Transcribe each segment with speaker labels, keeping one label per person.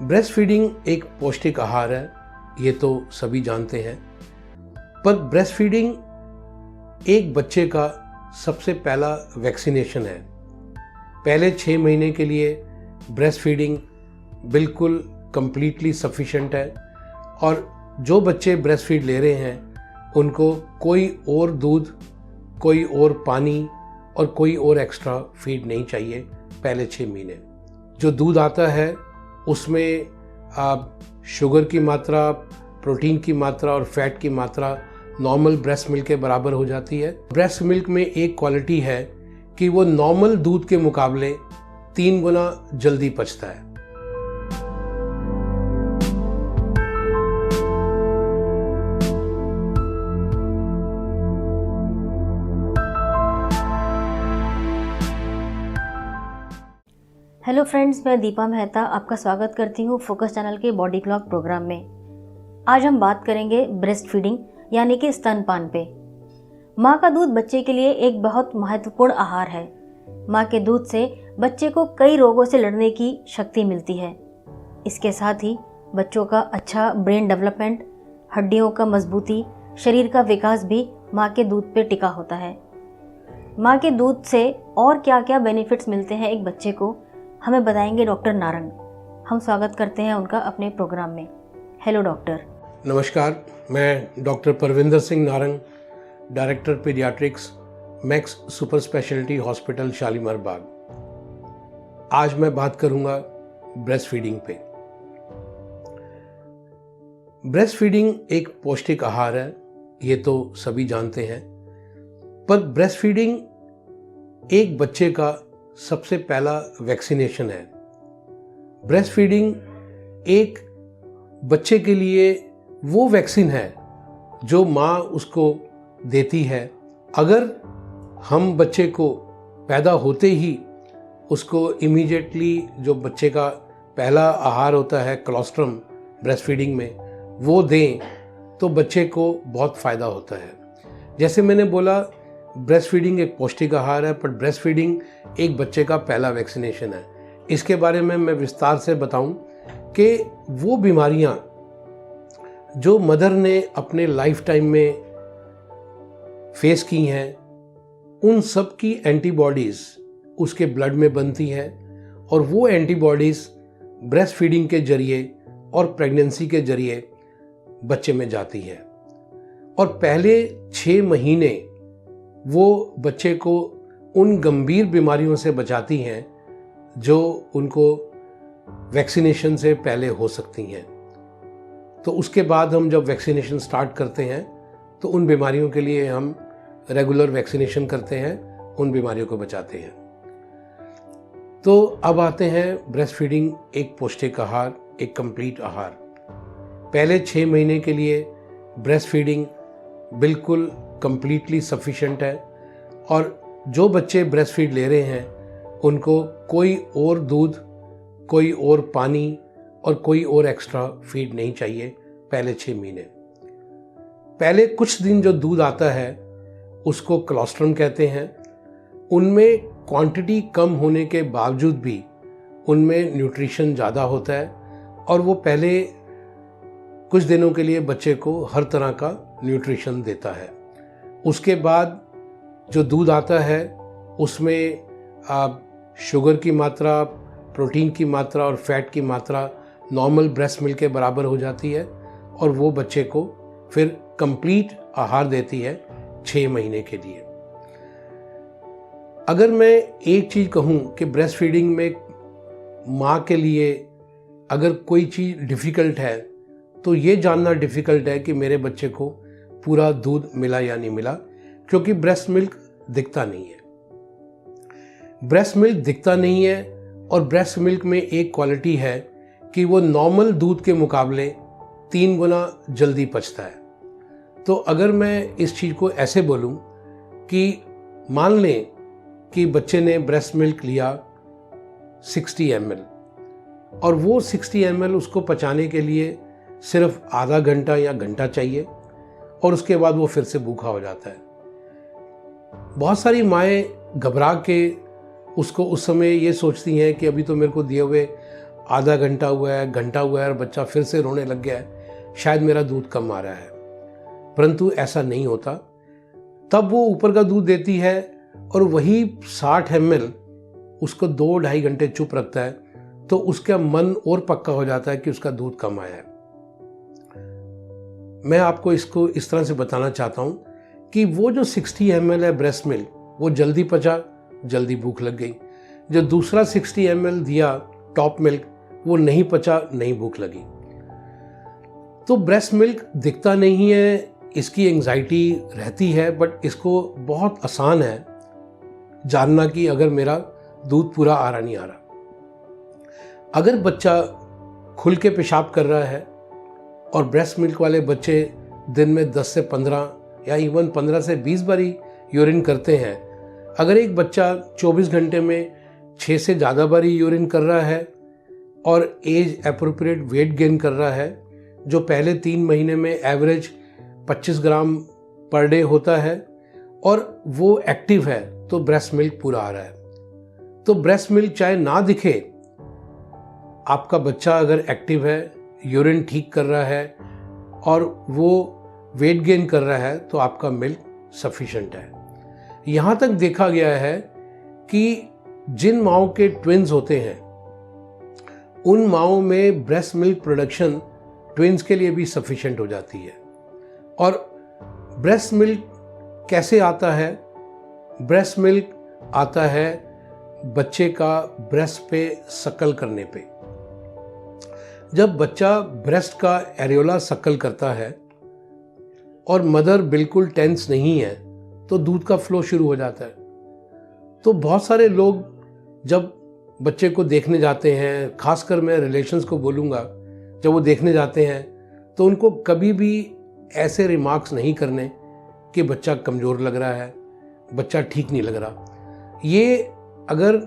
Speaker 1: Breast feeding एक पौष्टिक आहार है, ये तो सभी जानते हैं। पर ब्रेस्ट फीडिंग एक बच्चे का सबसे पहला वैक्सीनेशन है। पहले 6 महीने के लिए ब्रेस्ट फीडिंग बिल्कुल कंप्लीटली सफिशिएंट है और जो बच्चे ब्रेस्ट फीड ले रहे हैं उनको कोई और दूध, कोई और पानी और कोई और एक्स्ट्रा फीड नहीं चाहिए पहले 6 महीने। जो दूध आता है उसमें आप शुगर की मात्रा, प्रोटीन की मात्रा और फैट की मात्रा नॉर्मल ब्रेस्ट मिल्क के बराबर हो जाती है। ब्रेस्ट मिल्क में एक क्वालिटी है कि वो नॉर्मल दूध के मुकाबले 3 गुना जल्दी पचता है।
Speaker 2: हेलो फ्रेंड्स, मैं दीपा मेहता आपका स्वागत करती हूँ फोकस चैनल के बॉडी क्लॉक प्रोग्राम में। आज हम बात करेंगे ब्रेस्ट फीडिंग यानी कि स्तनपान पे। माँ का दूध बच्चे के लिए एक बहुत महत्वपूर्ण आहार है। माँ के दूध से बच्चे को कई रोगों से लड़ने की शक्ति मिलती है। इसके साथ ही बच्चों का अच्छा ब्रेन डेवलपमेंट, हड्डियों का मजबूती, शरीर का विकास भी माँ के दूध पे टिका होता है। माँ के दूध से और क्या क्या बेनिफिट्स मिलते हैं एक बच्चे को, हमें बताएंगे डॉक्टर नारंग। हम स्वागत करते हैं उनका अपने प्रोग्राम में। Hello doctor.
Speaker 1: नमस्कार, मैं doctor Parvinder Singh Narang, director paediatrics, Max super speciality hospital Shalimar Bagh. आज मैं बात करूंगा ब्रेस्ट फीडिंग पे। ब्रेस्ट फीडिंग एक पौष्टिक आहार है, ये तो सभी जानते हैं। पर ब्रेस्ट फीडिंग एक बच्चे का सबसे पहला वैक्सीनेशन है। ब्रेस्ट फीडिंग एक बच्चे के लिए वो वैक्सीन है जो माँ उसको देती है। अगर हम बच्चे को पैदा होते ही उसको इमीडिएटली जो बच्चे का पहला आहार होता है कोलोस्ट्रम ब्रेस्ट फीडिंग में, वो दें तो बच्चे को बहुत फ़ायदा होता है। जैसे मैंने बोला, ब्रेस्ट फीडिंग एक पौष्टिक आहार है, पर ब्रेस्ट फीडिंग एक बच्चे का पहला वैक्सीनेशन है। इसके बारे में मैं विस्तार से बताऊं कि वो बीमारियां जो मदर ने अपने लाइफ टाइम में फेस की हैं, उन सब की एंटीबॉडीज़ उसके ब्लड में बनती है और वो एंटीबॉडीज़ ब्रेस्ट फीडिंग के जरिए और प्रेगनेंसी के जरिए बच्चे में जाती है और पहले 6 महीने वो बच्चे को उन गंभीर बीमारियों से बचाती हैं जो उनको वैक्सीनेशन से पहले हो सकती हैं। तो उसके बाद हम जब वैक्सीनेशन स्टार्ट करते हैं तो उन बीमारियों के लिए हम रेगुलर वैक्सीनेशन करते हैं, उन बीमारियों को बचाते हैं। तो अब आते हैं ब्रेस्ट फीडिंग एक पौष्टिक आहार, एक कंप्लीट आहार। पहले 6 महीने के लिए ब्रेस्ट फीडिंग बिल्कुल कंप्लीटली सफिशिएंट है और जो बच्चे ब्रेस्ट फीड ले रहे हैं उनको कोई और दूध, कोई और पानी और कोई और एक्स्ट्रा फीड नहीं चाहिए पहले 6 महीने। पहले कुछ दिन जो दूध आता है उसको कोलोस्ट्रम कहते हैं। उनमें क्वांटिटी कम होने के बावजूद भी उनमें न्यूट्रिशन ज़्यादा होता है और वो पहले कुछ दिनों के लिए बच्चे को हर तरह का न्यूट्रिशन देता है। उसके बाद जो दूध आता है उसमें शुगर की मात्रा, प्रोटीन की मात्रा और फैट की मात्रा नॉर्मल ब्रेस्ट मिल्क के बराबर हो जाती है और वो बच्चे को फिर कंप्लीट आहार देती है 6 महीने के लिए। अगर मैं एक चीज़ कहूँ कि ब्रेस्ट फीडिंग में माँ के लिए अगर कोई चीज़ डिफ़िकल्ट है तो ये जानना डिफ़िकल्ट है कि मेरे बच्चे को पूरा दूध मिला या नहीं मिला, क्योंकि ब्रेस्ट मिल्क दिखता नहीं है। ब्रेस्ट मिल्क दिखता नहीं है और ब्रेस्ट मिल्क में एक क्वालिटी है कि वो नॉर्मल दूध के मुकाबले 3 गुना जल्दी पचता है। तो अगर मैं इस चीज़ को ऐसे बोलूं कि मान लें कि बच्चे ने ब्रेस्ट मिल्क लिया 60 ml और वो 60 ml उसको पचाने के लिए सिर्फ आधा घंटा या घंटा चाहिए और उसके बाद वो फिर से भूखा हो जाता है। बहुत सारी माएँ घबरा के उसको उस समय ये सोचती हैं कि अभी तो मेरे को दिए हुए आधा घंटा हुआ है, घंटा हुआ है और बच्चा फिर से रोने लग गया है, शायद मेरा दूध कम आ रहा है। परंतु ऐसा नहीं होता। तब वो ऊपर का दूध देती है और वही 60 ml उसको 2-2.5 घंटे चुप रखता है, तो उसका मन और पक्का हो जाता है कि उसका दूध कम आया है। मैं आपको इसको इस तरह से बताना चाहता हूँ कि वो जो 60 ml है ब्रेस्ट मिल्क, वो जल्दी पचा, जल्दी भूख लग गई। जो दूसरा 60 ml दिया टॉप मिल्क, वो नहीं पचा, नहीं भूख लगी। तो ब्रेस्ट मिल्क दिखता नहीं है, इसकी एंजाइटी रहती है, बट इसको बहुत आसान है जानना कि अगर मेरा दूध पूरा आ रहा नहीं आ रहा। अगर बच्चा खुल के पेशाब कर रहा है, और ब्रेस्ट मिल्क वाले बच्चे दिन में 10 से 15 या इवन 15 से 20 बारी यूरिन करते हैं। अगर एक बच्चा 24 घंटे में 6 से ज़्यादा बारी यूरिन कर रहा है और एज अप्रोप्रिएट वेट गेन कर रहा है, जो पहले 3 महीने में एवरेज 25 ग्राम पर डे होता है, और वो एक्टिव है, तो ब्रेस्ट मिल्क पूरा आ रहा है। तो ब्रेस्ट मिल्क चाहे ना दिखे, आपका बच्चा अगर एक्टिव है, यूरिन ठीक कर रहा है और वो वेट गेन कर रहा है, तो आपका मिल्क सफिशिएंट है। यहाँ तक देखा गया है कि जिन माओं के ट्विन्स होते हैं, उन माओं में ब्रेस्ट मिल्क प्रोडक्शन ट्विन्स के लिए भी सफिशिएंट हो जाती है। और ब्रेस्ट मिल्क कैसे आता है? ब्रेस्ट मिल्क आता है बच्चे का ब्रेस्ट पे सक्कल करने पे। जब बच्चा ब्रेस्ट का एरियोला सक्कल करता है और मदर बिल्कुल टेंस नहीं है, तो दूध का फ्लो शुरू हो जाता है। तो बहुत सारे लोग जब बच्चे को देखने जाते हैं, खासकर मैं रिलेशंस को बोलूँगा, जब वो देखने जाते हैं तो उनको कभी भी ऐसे रिमार्क्स नहीं करने कि बच्चा कमज़ोर लग रहा है, बच्चा ठीक नहीं लग रहा। ये अगर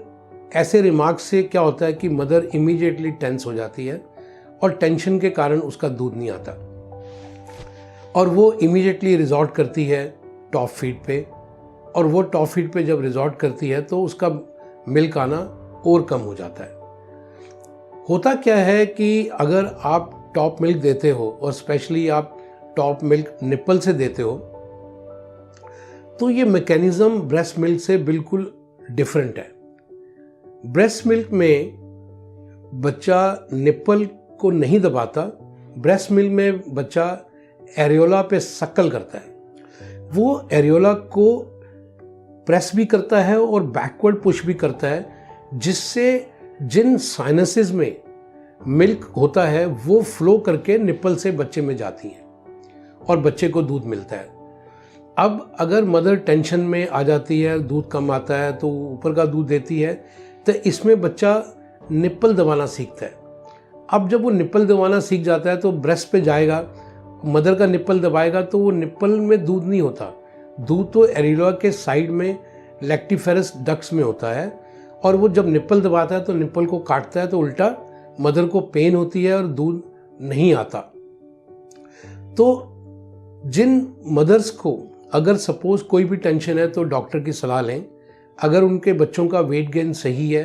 Speaker 1: ऐसे रिमार्क्स से क्या होता है कि मदर इमीडिएटली टेंस हो जाती है और टेंशन के कारण उसका दूध नहीं आता, और वो इमीडिएटली रिजॉर्ट करती है टॉप फीड पे, और वो टॉप फीड पे जब रिजॉर्ट करती है तो उसका मिल्क आना और कम हो जाता है। होता क्या है कि अगर आप टॉप मिल्क देते हो, और स्पेशली आप टॉप मिल्क निप्पल से देते हो, तो ये मैकेनिज्म ब्रेस्ट मिल्क से बिल्कुल डिफरेंट है। ब्रेस्ट मिल्क में बच्चा निप्पल को नहीं दबाता, ब्रेस्ट मिल्क में बच्चा एरियोला पे सक्कल करता है। वो एरियोला को प्रेस भी करता है और बैकवर्ड पुश भी करता है, जिससे जिन साइनसेस में मिल्क होता है वो फ्लो करके निप्पल से बच्चे में जाती है और बच्चे को दूध मिलता है। अब अगर मदर टेंशन में आ जाती है, दूध कम आता है, तो ऊपर का दूध देती है, तो इसमें बच्चा निप्पल दबाना सीखता है। अब जब वो निप्पल दबाना सीख जाता है तो ब्रेस्ट पे जाएगा, मदर का निप्पल दबाएगा, तो वो निप्पल में दूध नहीं होता। दूध तो एरियोला के साइड में लैक्टिफेरस डक्ट्स में होता है, और वो जब निप्पल दबाता है तो निप्पल को काटता है, तो उल्टा मदर को पेन होती है और दूध नहीं आता। तो जिन मदर्स को अगर सपोज कोई भी टेंशन है तो डॉक्टर की सलाह लें। अगर उनके बच्चों का वेट गेन सही है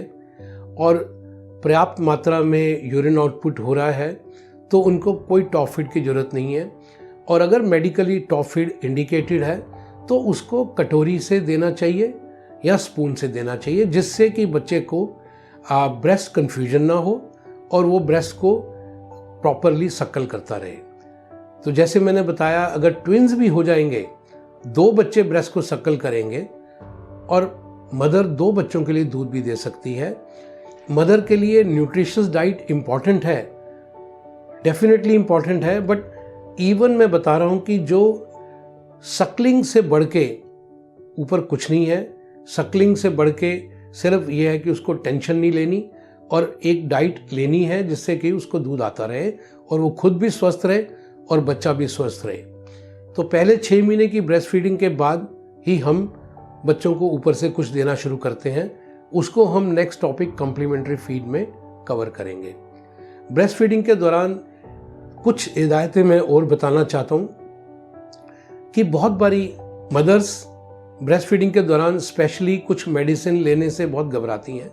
Speaker 1: और पर्याप्त मात्रा में यूरिन आउटपुट हो रहा है, तो उनको कोई टॉप फीड की ज़रूरत नहीं है। और अगर मेडिकली टॉप फीड इंडिकेटेड है तो उसको कटोरी से देना चाहिए या स्पून से देना चाहिए, जिससे कि बच्चे को ब्रेस्ट कन्फ्यूजन ना हो और वो ब्रेस्ट को प्रॉपरली सक्कल करता रहे। तो जैसे मैंने बताया, अगर ट्विन्स भी हो जाएंगे, 2 बच्चे ब्रेस्ट को सक्कल करेंगे और मदर 2 बच्चों के लिए दूध भी दे सकती है। मदर के लिए न्यूट्रिशियस डाइट इम्पॉर्टेंट है, डेफिनेटली इम्पॉर्टेंट है, बट इवन मैं बता रहा हूँ कि जो सक्लिंग से बढ़ के ऊपर कुछ नहीं है। सक्लिंग से बढ़ के सिर्फ ये है कि उसको टेंशन नहीं लेनी और एक डाइट लेनी है जिससे कि उसको दूध आता रहे और वो खुद भी स्वस्थ रहे और बच्चा भी स्वस्थ रहे। तो पहले 6 महीने की ब्रेस्ट फीडिंग के बाद ही हम बच्चों को ऊपर से कुछ देना शुरू करते हैं। उसको हम नेक्स्ट टॉपिक कम्प्लीमेंट्री फीड में कवर करेंगे। ब्रेस्ट फीडिंग के दौरान कुछ हिदायतें मैं और बताना चाहता हूँ कि बहुत बारी मदर्स ब्रेस्ट फीडिंग के दौरान स्पेशली कुछ मेडिसिन लेने से बहुत घबराती हैं।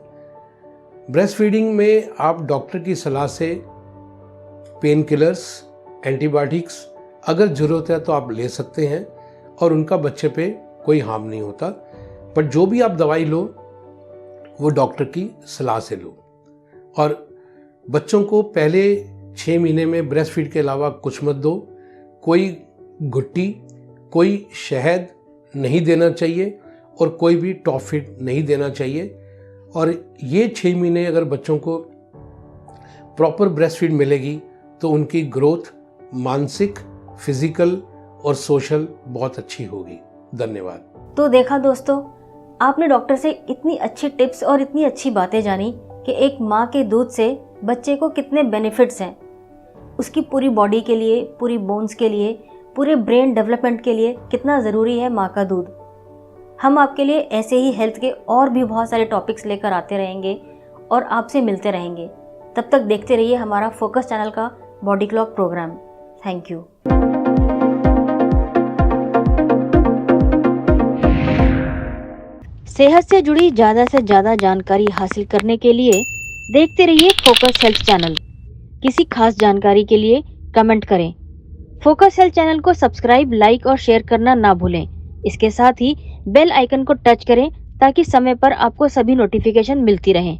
Speaker 1: ब्रेस्ट फीडिंग में आप डॉक्टर की सलाह से पेन किलर्स, एंटीबायोटिक्स अगर ज़रूरत है तो आप ले सकते हैं और उनका बच्चे पे कोई हार्म नहीं होता। पर जो भी आप दवाई लो वो डॉक्टर की सलाह से लो। और बच्चों को पहले 6 महीने में ब्रेस्ट फीड के अलावा कुछ मत दो। कोई घुट्टी, कोई शहद नहीं देना चाहिए और कोई भी टॉप फीड नहीं देना चाहिए। और ये 6 महीने अगर बच्चों को प्रॉपर ब्रेस्ट फीड मिलेगी तो उनकी ग्रोथ मानसिक, फिजिकल और सोशल बहुत अच्छी होगी। धन्यवाद।
Speaker 2: तो देखा दोस्तों, आपने डॉक्टर से इतनी अच्छी टिप्स और इतनी अच्छी बातें जानी कि एक माँ के दूध से बच्चे को कितने बेनिफिट्स हैं, उसकी पूरी बॉडी के लिए, पूरी बोन्स के लिए, पूरे ब्रेन डेवलपमेंट के लिए कितना ज़रूरी है माँ का दूध। हम आपके लिए ऐसे ही हेल्थ के और भी बहुत सारे टॉपिक्स लेकर आते रहेंगे और आपसे मिलते रहेंगे। तब तक देखते रहिए हमारा फोकस चैनल का body clock program. Thank you. सेहत से जुड़ी ज़्यादा से ज़्यादा जानकारी हासिल करने के लिए देखते रहिए फोकस हेल्थ चैनल। किसी खास जानकारी के लिए कमेंट करें। फोकस हेल्थ चैनल को सब्सक्राइब, लाइक और शेयर करना ना भूलें। इसके साथ ही बेल आइकन को टच करें ताकि समय पर आपको सभी नोटिफिकेशन मिलती रहें।